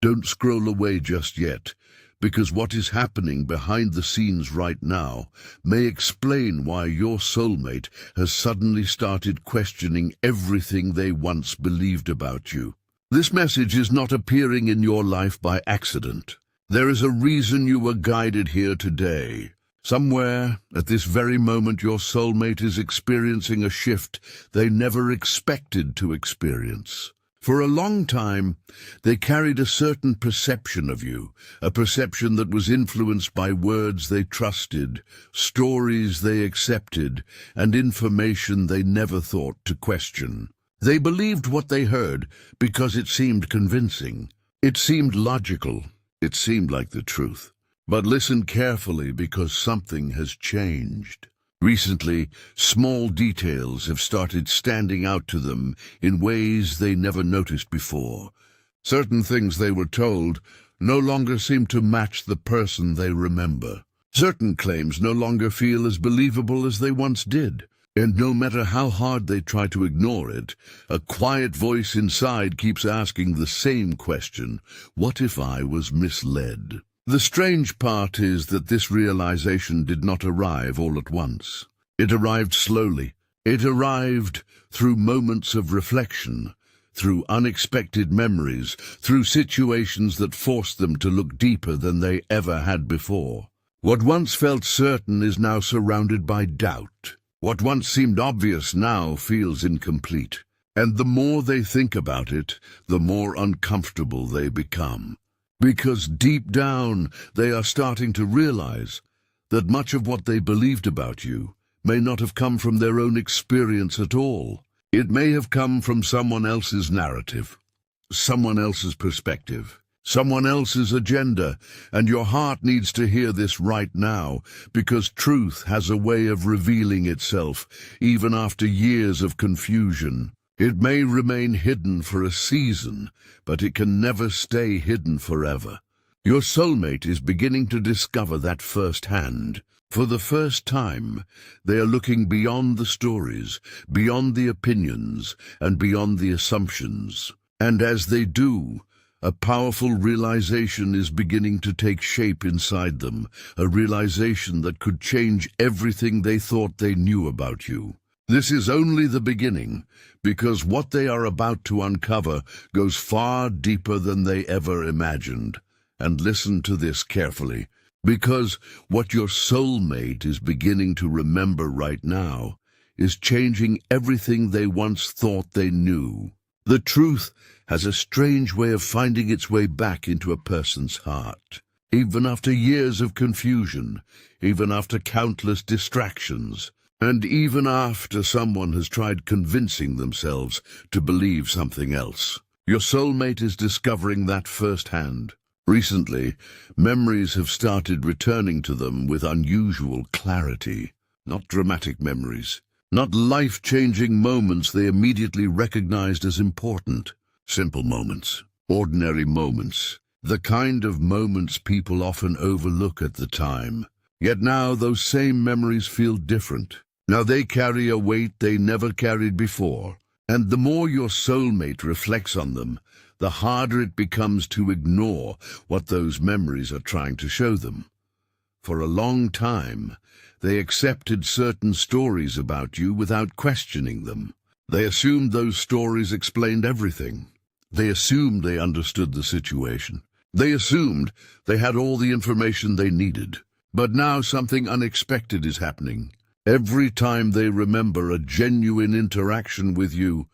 Don't scroll away just yet, because what is happening behind the scenes right now may explain why your soulmate has suddenly started questioning everything they once believed about you. This message is not appearing in your life by accident. There is a reason you were guided here today. Somewhere, at this very moment, your soulmate is experiencing a shift they never expected to experience. For a long time, they carried a certain perception of you, a perception that was influenced by words they trusted, stories they accepted, and information they never thought to question. They believed what they heard because it seemed convincing. It seemed logical. It seemed like the truth. But listen carefully, because something has changed. Recently, small details have started standing out to them in ways they never noticed before. Certain things they were told no longer seem to match the person they remember. Certain claims no longer feel as believable as they once did. And no matter how hard they try to ignore it, a quiet voice inside keeps asking the same question: what if I was misled? The strange part is that this realization did not arrive all at once. It arrived slowly. It arrived through moments of reflection, through unexpected memories, through situations that forced them to look deeper than they ever had before. What once felt certain is now surrounded by doubt. What once seemed obvious now feels incomplete. And the more they think about it, the more uncomfortable they become. Because deep down, they are starting to realize that much of what they believed about you may not have come from their own experience at all. It may have come from someone else's narrative, someone else's perspective, someone else's agenda, and your heart needs to hear this right now, because truth has a way of revealing itself, even after years of confusion. It may remain hidden for a season, but it can never stay hidden forever. Your soulmate is beginning to discover that firsthand. For the first time, they are looking beyond the stories, beyond the opinions, and beyond the assumptions. And as they do, a powerful realization is beginning to take shape inside them, a realization that could change everything they thought they knew about you. This is only the beginning, because what they are about to uncover goes far deeper than they ever imagined. And listen to this carefully, because what your soulmate is beginning to remember right now is changing everything they once thought they knew. The truth has a strange way of finding its way back into a person's heart. Even after years of confusion, even after countless distractions, and even after someone has tried convincing themselves to believe something else. Your soulmate is discovering that firsthand. Recently, memories have started returning to them with unusual clarity. Not dramatic memories, not life-changing moments they immediately recognized as important. Simple moments, ordinary moments, the kind of moments people often overlook at the time. Yet now those same memories feel different. Now they carry a weight they never carried before, and the more your soulmate reflects on them, the harder it becomes to ignore what those memories are trying to show them. For a long time, they accepted certain stories about you without questioning them. They assumed those stories explained everything. They assumed they understood the situation. They assumed they had all the information they needed. But now something unexpected is happening. Every time they remember a genuine interaction with you,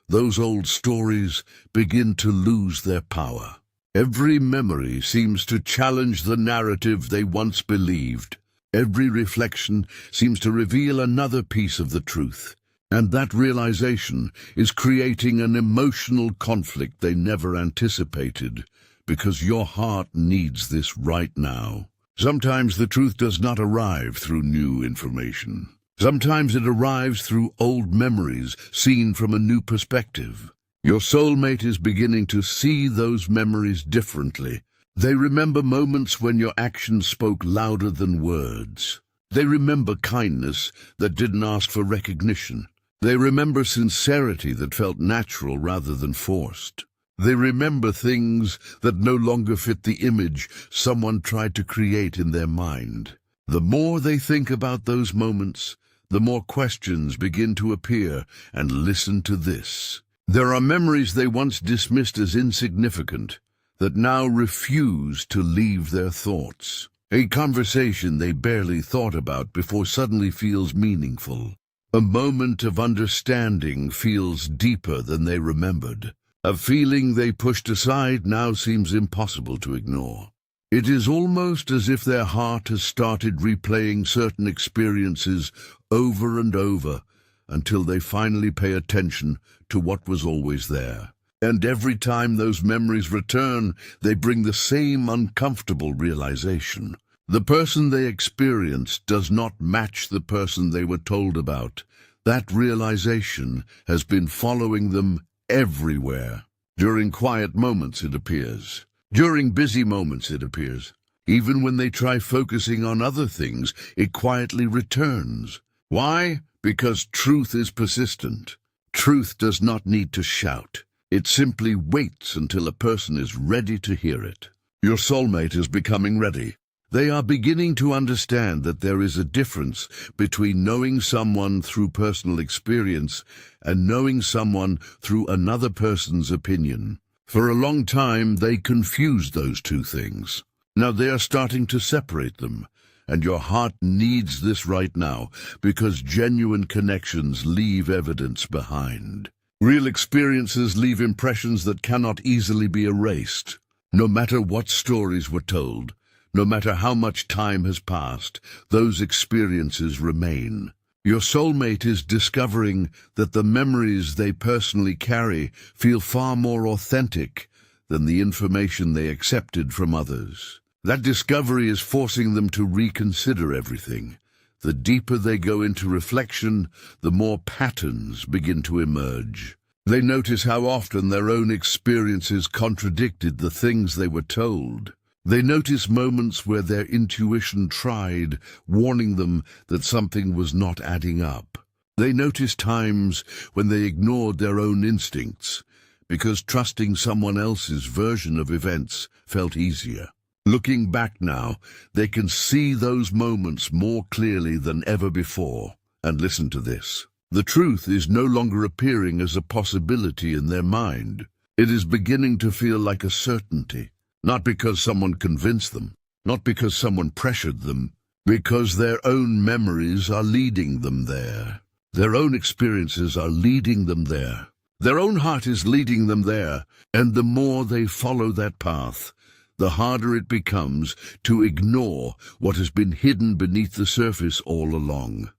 those old stories begin to lose their power. Every memory seems to challenge the narrative they once believed. Every reflection seems to reveal another piece of the truth. And that realization is creating an emotional conflict they never anticipated, because your heart needs this right now. Sometimes the truth does not arrive through new information. Sometimes it arrives through old memories seen from a new perspective. Your soulmate is beginning to see those memories differently. They remember moments when your actions spoke louder than words. They remember kindness that didn't ask for recognition. They remember sincerity that felt natural rather than forced. They remember things that no longer fit the image someone tried to create in their mind. The more they think about those moments, the more questions begin to appear. And listen to this. There are memories they once dismissed as insignificant that now refuse to leave their thoughts. A conversation they barely thought about before suddenly feels meaningful. A moment of understanding feels deeper than they remembered. A feeling they pushed aside now seems impossible to ignore. It is almost as if their heart has started replaying certain experiences over and over until they finally pay attention to what was always there. And every time those memories return, they bring the same uncomfortable realization. The person they experienced does not match the person they were told about. That realization has been following them everywhere. During quiet moments, it appears. During busy moments, it appears. Even when they try focusing on other things, it quietly returns. Why? Because truth is persistent. Truth does not need to shout. It simply waits until a person is ready to hear it. Your soulmate is becoming ready. They are beginning to understand that there is a difference between knowing someone through personal experience and knowing someone through another person's opinion. For a long time, they confused those two things. Now they are starting to separate them, and your heart needs this right now, because genuine connections leave evidence behind. Real experiences leave impressions that cannot easily be erased. No matter what stories were told, no matter how much time has passed, those experiences remain. Your soulmate is discovering that the memories they personally carry feel far more authentic than the information they accepted from others. That discovery is forcing them to reconsider everything. The deeper they go into reflection, the more patterns begin to emerge. They notice how often their own experiences contradicted the things they were told. They notice moments where their intuition tried, warning them that something was not adding up. They notice times when they ignored their own instincts, because trusting someone else's version of events felt easier. Looking back now, they can see those moments more clearly than ever before. And listen to this. The truth is no longer appearing as a possibility in their mind. It is beginning to feel like a certainty. Not because someone convinced them, not because someone pressured them, because their own memories are leading them there. Their own experiences are leading them there. Their own heart is leading them there. And the more they follow that path, the harder it becomes to ignore what has been hidden beneath the surface all along.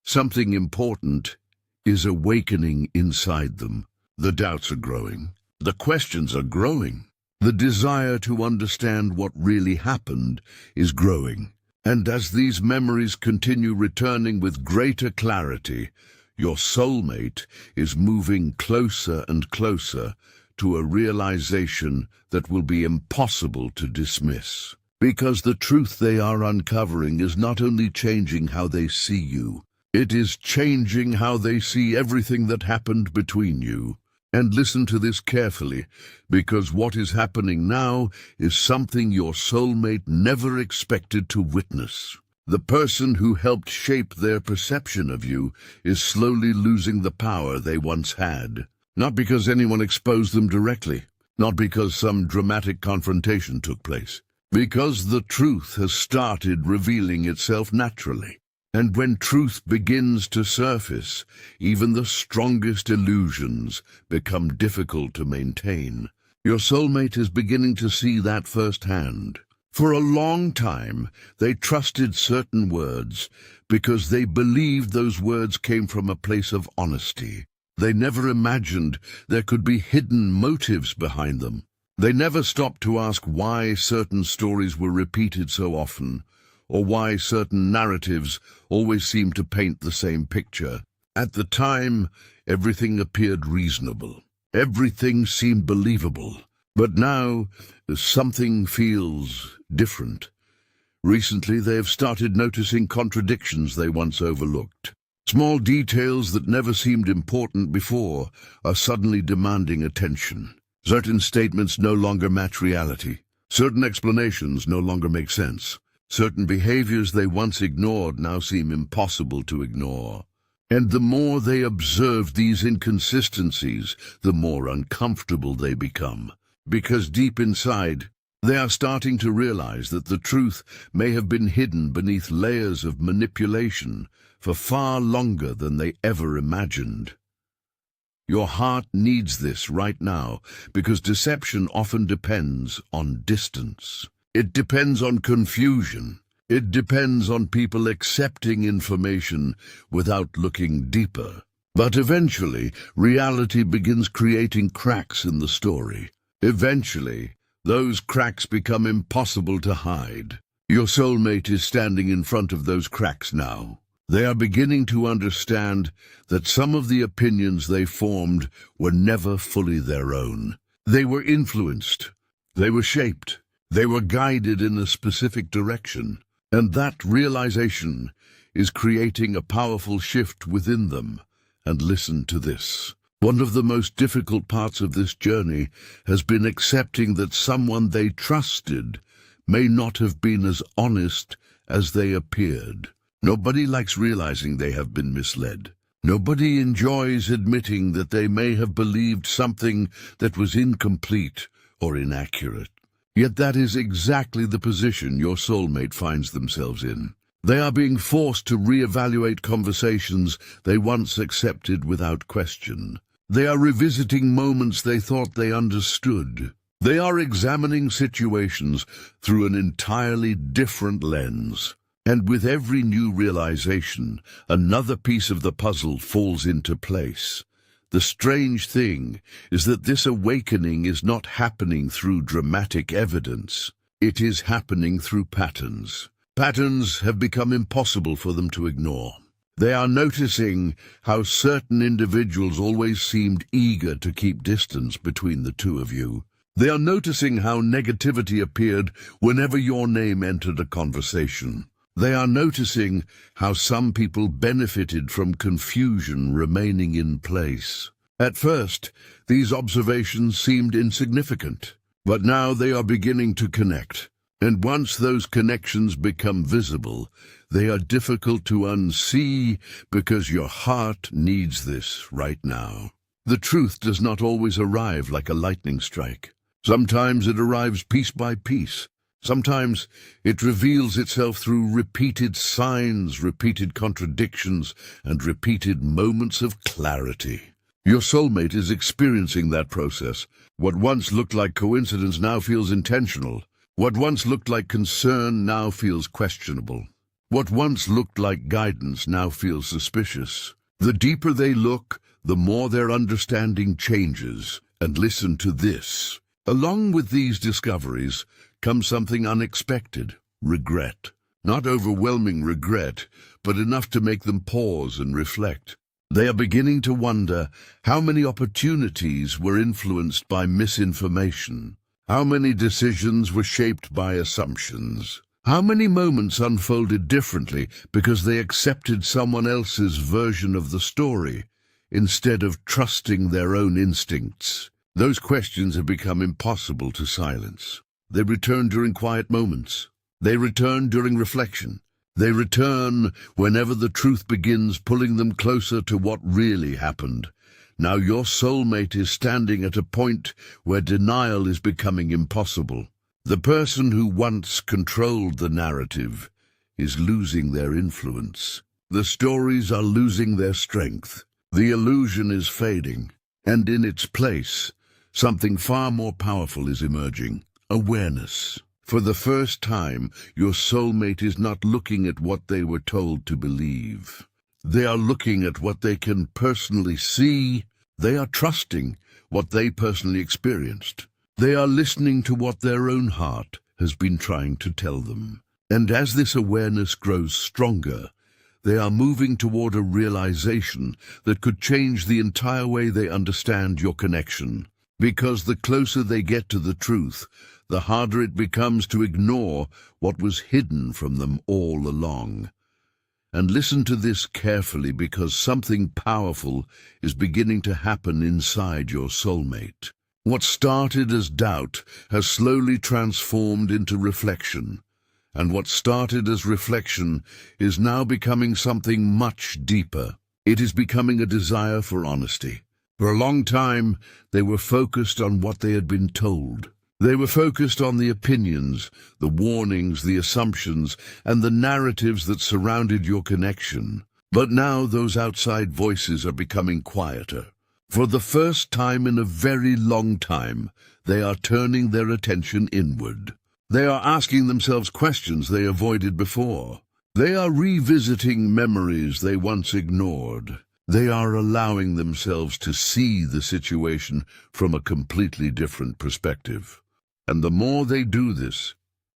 Something important is awakening inside them. The doubts are growing. The questions are growing. The desire to understand what really happened is growing. And as these memories continue returning with greater clarity, your soulmate is moving closer and closer to a realization that will be impossible to dismiss. Because the truth they are uncovering is not only changing how they see you, it is changing how they see everything that happened between you. And listen to this carefully, because what is happening now is something your soulmate never expected to witness. The person who helped shape their perception of you is slowly losing the power they once had. Not because anyone exposed them directly, not because some dramatic confrontation took place, because the truth has started revealing itself naturally. And when truth begins to surface, even the strongest illusions become difficult to maintain. Your soulmate is beginning to see that firsthand. For a long time, they trusted certain words because they believed those words came from a place of honesty. They never imagined there could be hidden motives behind them. They never stopped to ask why certain stories were repeated so often, or why certain narratives always seemed to paint the same picture. At the time, everything appeared reasonable. Everything seemed believable. But now, something feels different. Recently, they have started noticing contradictions they once overlooked. Small details that never seemed important before are suddenly demanding attention. Certain statements no longer match reality. Certain explanations no longer make sense. Certain behaviors they once ignored now seem impossible to ignore. And the more they observe these inconsistencies, the more uncomfortable they become. Because deep inside, they are starting to realize that the truth may have been hidden beneath layers of manipulation for far longer than they ever imagined. Your heart needs this right now, because deception often depends on distance. It depends on confusion. It depends on people accepting information without looking deeper. But eventually, reality begins creating cracks in the story. Eventually, those cracks become impossible to hide. Your soulmate is standing in front of those cracks now. They are beginning to understand that some of the opinions they formed were never fully their own. They were influenced. They were shaped. They were guided in a specific direction. And that realization is creating a powerful shift within them. And listen to this. One of the most difficult parts of this journey has been accepting that someone they trusted may not have been as honest as they appeared. Nobody likes realizing they have been misled. Nobody enjoys admitting that they may have believed something that was incomplete or inaccurate. Yet that is exactly the position your soulmate finds themselves in. They are being forced to reevaluate conversations they once accepted without question. They are revisiting moments they thought they understood. They are examining situations through an entirely different lens. And with every new realization, another piece of the puzzle falls into place. The strange thing is that this awakening is not happening through dramatic evidence. It is happening through patterns. Patterns have become impossible for them to ignore. They are noticing how certain individuals always seemed eager to keep distance between the two of you. They are noticing how negativity appeared whenever your name entered a conversation. They are noticing how some people benefited from confusion remaining in place. At first, these observations seemed insignificant, but now they are beginning to connect. And once those connections become visible, they are difficult to unsee because your heart needs this right now. The truth does not always arrive like a lightning strike. Sometimes it arrives piece by piece. Sometimes it reveals itself through repeated signs, repeated contradictions, and repeated moments of clarity. Your soulmate is experiencing that process. What once looked like coincidence now feels intentional. What once looked like concern now feels questionable. What once looked like guidance now feels suspicious. The deeper they look, the more their understanding changes. And listen to this. Along with these discoveries comes something unexpected: regret. Not overwhelming regret, but enough to make them pause and reflect. They are beginning to wonder how many opportunities were influenced by misinformation, how many decisions were shaped by assumptions, how many moments unfolded differently because they accepted someone else's version of the story instead of trusting their own instincts. Those questions have become impossible to silence. They return during quiet moments. They return during reflection. They return whenever the truth begins pulling them closer to what really happened. Now your soulmate is standing at a point where denial is becoming impossible. The person who once controlled the narrative is losing their influence. The stories are losing their strength. The illusion is fading. And in its place, something far more powerful is emerging. Awareness. For the first time, your soulmate is not looking at what they were told to believe. They are looking at what they can personally see. They are trusting what they personally experienced. They are listening to what their own heart has been trying to tell them. And as this awareness grows stronger, they are moving toward a realization that could change the entire way they understand your connection. Because the closer they get to the truth, the harder it becomes to ignore what was hidden from them all along. And listen to this carefully, because something powerful is beginning to happen inside your soulmate. What started as doubt has slowly transformed into reflection. And what started as reflection is now becoming something much deeper. It is becoming a desire for honesty. For a long time, they were focused on what they had been told. They were focused on the opinions, the warnings, the assumptions, and the narratives that surrounded your connection. But now those outside voices are becoming quieter. For the first time in a very long time, they are turning their attention inward. They are asking themselves questions they avoided before. They are revisiting memories they once ignored. They are allowing themselves to see the situation from a completely different perspective. And the more they do this,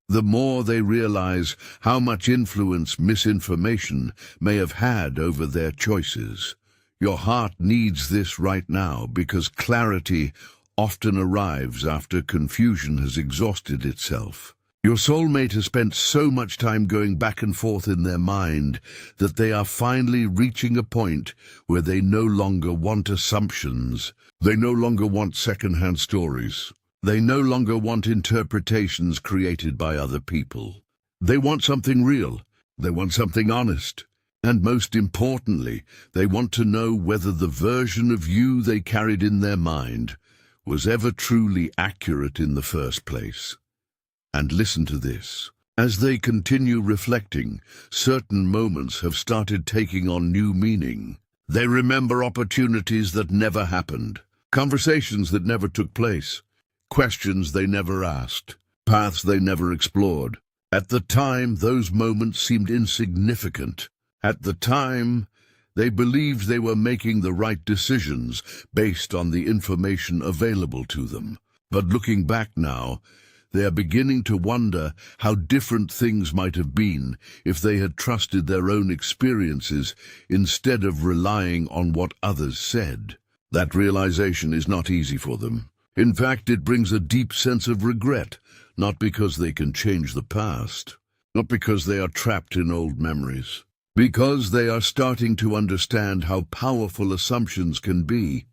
the more they realize how much influence misinformation may have had over their choices. Your heart needs this right now because clarity often arrives after confusion has exhausted itself. Your soulmate has spent so much time going back and forth in their mind that they are finally reaching a point where they no longer want assumptions. They no longer want second-hand stories. They no longer want interpretations created by other people. They want something real. They want something honest. And most importantly, they want to know whether the version of you they carried in their mind was ever truly accurate in the first place. And listen to this. As they continue reflecting, certain moments have started taking on new meaning. They remember opportunities that never happened, conversations that never took place, questions they never asked, paths they never explored. At the time, those moments seemed insignificant. At the time, they believed they were making the right decisions based on the information available to them. But looking back now, they are beginning to wonder how different things might have been if they had trusted their own experiences instead of relying on what others said. That realization is not easy for them. In fact, it brings a deep sense of regret, not because they can change the past, not because they are trapped in old memories, because they are starting to understand how powerful assumptions can be.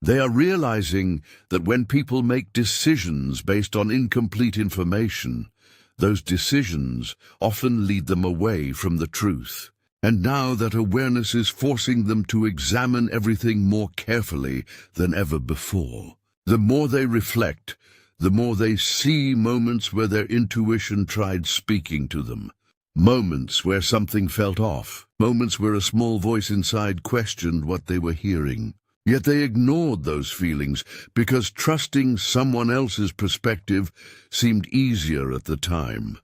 They are realizing that when people make decisions based on incomplete information, those decisions often lead them away from the truth. And now that awareness is forcing them to examine everything more carefully than ever before. The more they reflect, the more they see moments where their intuition tried speaking to them. Moments where something felt off. Moments where a small voice inside questioned what they were hearing. Yet they ignored those feelings because trusting someone else's perspective seemed easier at the time.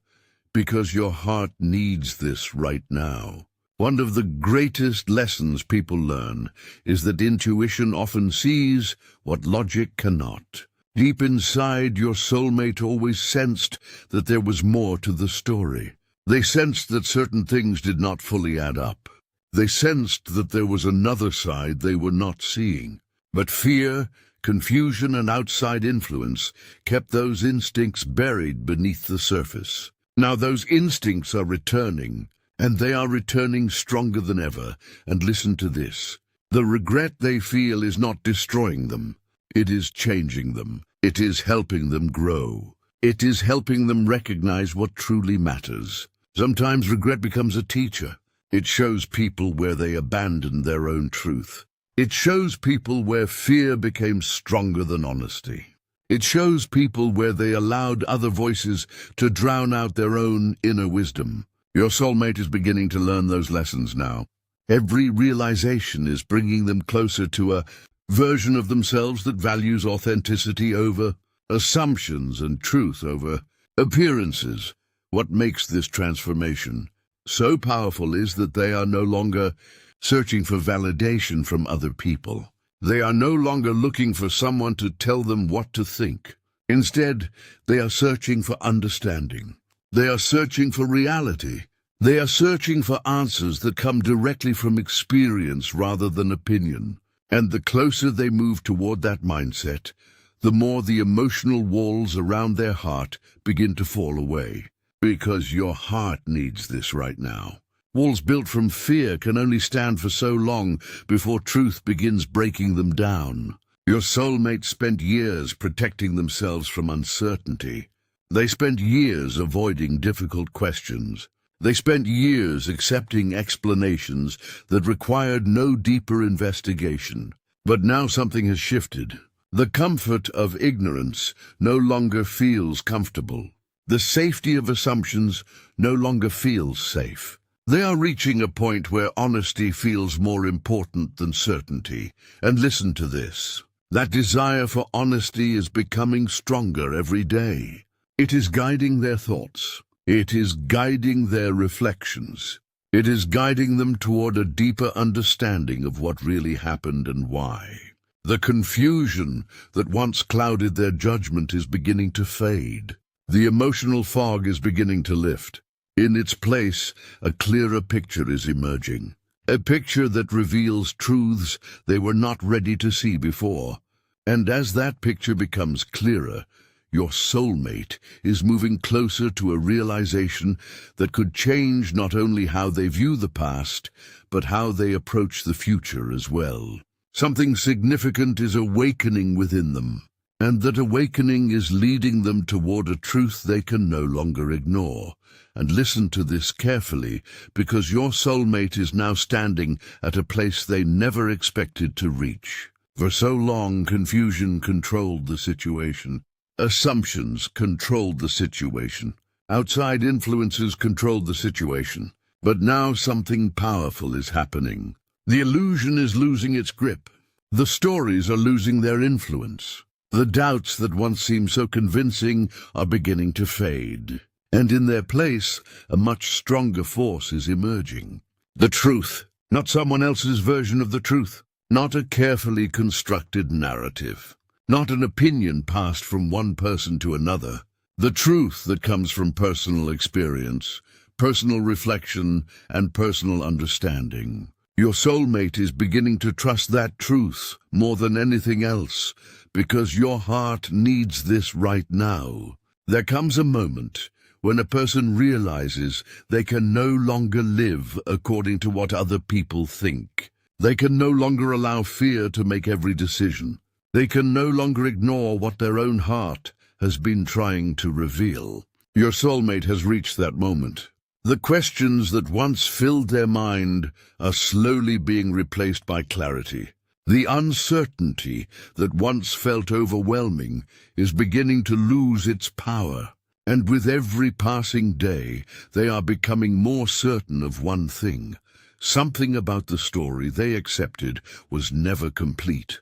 Because your heart needs this right now. One of the greatest lessons people learn is that intuition often sees what logic cannot. Deep inside, your soulmate always sensed that there was more to the story. They sensed that certain things did not fully add up. They sensed that there was another side they were not seeing. But fear, confusion, and outside influence kept those instincts buried beneath the surface. Now those instincts are returning, and they are returning stronger than ever. And listen to this. The regret they feel is not destroying them. It is changing them. It is helping them grow. It is helping them recognize what truly matters. Sometimes regret becomes a teacher. It shows people where they abandoned their own truth. It shows people where fear became stronger than honesty. It shows people where they allowed other voices to drown out their own inner wisdom. Your soulmate is beginning to learn those lessons now. Every realization is bringing them closer to a version of themselves that values authenticity over assumptions and truth over appearances. What makes this transformation so powerful is that they are no longer searching for validation from other people. They are no longer looking for someone to tell them what to think. Instead, they are searching for understanding. They are searching for reality. They are searching for answers that come directly from experience rather than opinion. And the closer they move toward that mindset, the more the emotional walls around their heart begin to fall away. Because your heart needs this right now. Walls built from fear can only stand for so long before truth begins breaking them down. Your soulmate spent years protecting themselves from uncertainty. They spent years avoiding difficult questions. They spent years accepting explanations that required no deeper investigation. But now something has shifted. The comfort of ignorance no longer feels comfortable. The safety of assumptions no longer feels safe. They are reaching a point where honesty feels more important than certainty. And listen to this. That desire for honesty is becoming stronger every day. It is guiding their thoughts. It is guiding their reflections. It is guiding them toward a deeper understanding of what really happened and why. The confusion that once clouded their judgment is beginning to fade. The emotional fog is beginning to lift. In its place, a clearer picture is emerging. A picture that reveals truths they were not ready to see before. And as that picture becomes clearer, your soulmate is moving closer to a realization that could change not only how they view the past, but how they approach the future as well. Something significant is awakening within them, and that awakening is leading them toward a truth they can no longer ignore. And listen to this carefully, because your soulmate is now standing at a place they never expected to reach. For so long, confusion controlled the situation. Assumptions controlled the situation. Outside influences controlled the situation. But now something powerful is happening. The illusion is losing its grip. The stories are losing their influence. The doubts that once seemed so convincing are beginning to fade. And in their place, a much stronger force is emerging. The truth, not someone else's version of the truth, not a carefully constructed narrative, not an opinion passed from one person to another. The truth that comes from personal experience, personal reflection, and personal understanding. Your soulmate is beginning to trust that truth more than anything else, because your heart needs this right now. There comes a moment when a person realizes they can no longer live according to what other people think. They can no longer allow fear to make every decision. They can no longer ignore what their own heart has been trying to reveal. Your soulmate has reached that moment. The questions that once filled their mind are slowly being replaced by clarity. The uncertainty that once felt overwhelming is beginning to lose its power. And with every passing day, they are becoming more certain of one thing. Something about the story they accepted was never complete.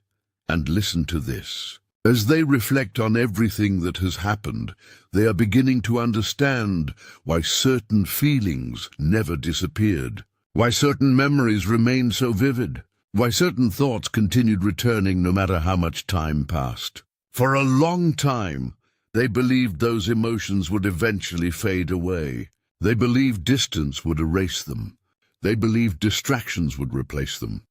And listen to this. As they reflect on everything that has happened, they are beginning to understand why certain feelings never disappeared, why certain memories remained so vivid, why certain thoughts continued returning no matter how much time passed. For a long time, they believed those emotions would eventually fade away. They believed distance would erase them. They believed distractions would replace them.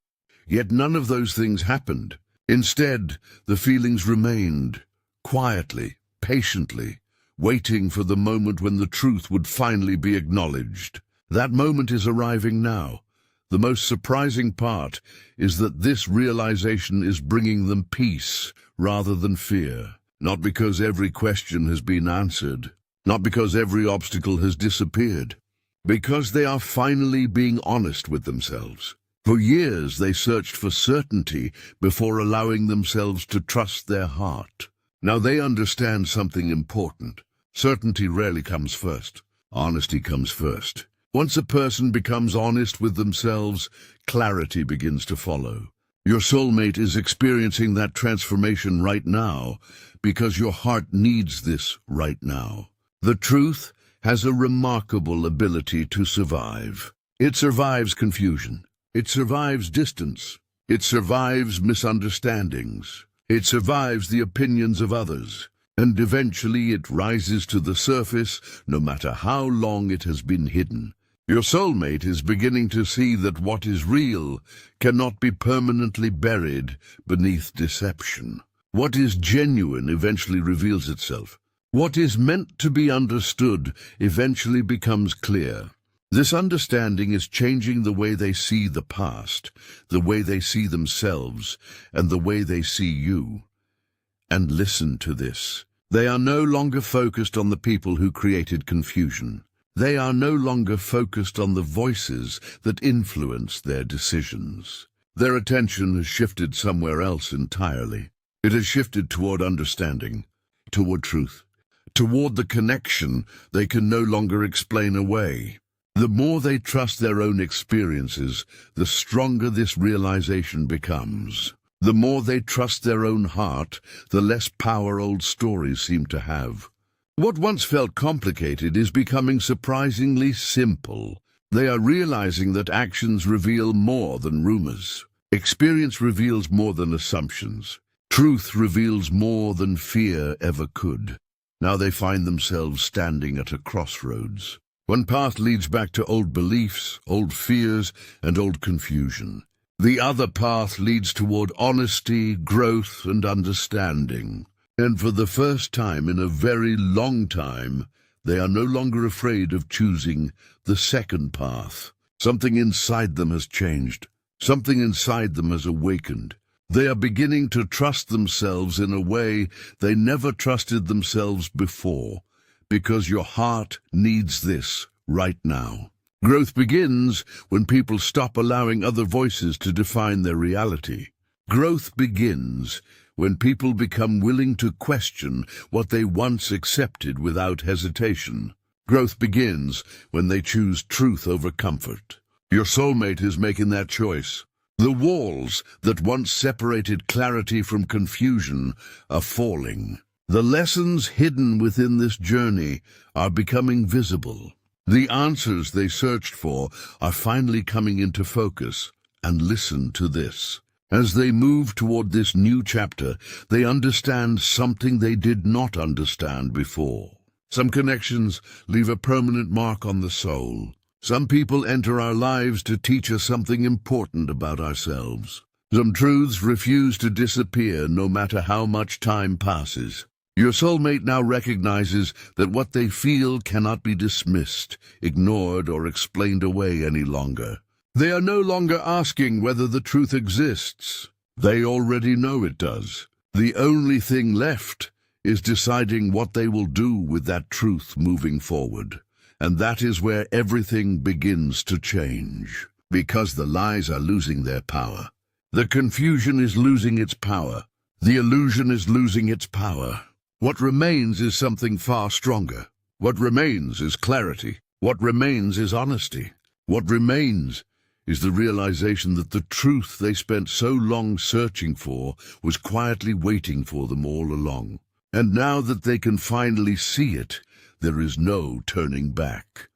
Yet none of those things happened. Instead, the feelings remained, quietly, patiently, waiting for the moment when the truth would finally be acknowledged. That moment is arriving now. The most surprising part is that this realization is bringing them peace rather than fear. Not because every question has been answered, not because every obstacle has disappeared, because they are finally being honest with themselves. For years they searched for certainty before allowing themselves to trust their heart. Now they understand something important. Certainty rarely comes first. Honesty comes first. Once a person becomes honest with themselves, clarity begins to follow. Your soulmate is experiencing that transformation right now because your heart needs this right now. The truth has a remarkable ability to survive. It survives confusion. It survives distance. It survives misunderstandings. It survives the opinions of others. And eventually it rises to the surface no matter how long it has been hidden. Your soulmate is beginning to see that what is real cannot be permanently buried beneath deception. What is genuine eventually reveals itself. What is meant to be understood eventually becomes clear. This understanding is changing the way they see the past, the way they see themselves, and the way they see you. And listen to this. They are no longer focused on the people who created confusion. They are no longer focused on the voices that influence their decisions. Their attention has shifted somewhere else entirely. It has shifted toward understanding, toward truth, toward the connection they can no longer explain away. The more they trust their own experiences, the stronger this realization becomes. The more they trust their own heart, the less power old stories seem to have. What once felt complicated is becoming surprisingly simple. They are realizing that actions reveal more than rumors. Experience reveals more than assumptions. Truth reveals more than fear ever could. Now they find themselves standing at a crossroads. One path leads back to old beliefs, old fears, and old confusion. The other path leads toward honesty, growth, and understanding. And for the first time in a very long time, they are no longer afraid of choosing the second path. Something inside them has changed. Something inside them has awakened. They are beginning to trust themselves in a way they never trusted themselves before, because your heart needs this right now. Growth begins when people stop allowing other voices to define their reality. Growth begins when people become willing to question what they once accepted without hesitation. Growth begins when they choose truth over comfort. Your soulmate is making that choice. The walls that once separated clarity from confusion are falling. The lessons hidden within this journey are becoming visible. The answers they searched for are finally coming into focus. And listen to this. As they move toward this new chapter, they understand something they did not understand before. Some connections leave a permanent mark on the soul. Some people enter our lives to teach us something important about ourselves. Some truths refuse to disappear no matter how much time passes. Your soulmate now recognizes that what they feel cannot be dismissed, ignored, or explained away any longer. They are no longer asking whether the truth exists. They already know it does. The only thing left is deciding what they will do with that truth moving forward. And that is where everything begins to change. Because the lies are losing their power. The confusion is losing its power. The illusion is losing its power. What remains is something far stronger. What remains is clarity. What remains is honesty. What remains is the realization that the truth they spent so long searching for was quietly waiting for them all along. And now that they can finally see it, there is no turning back.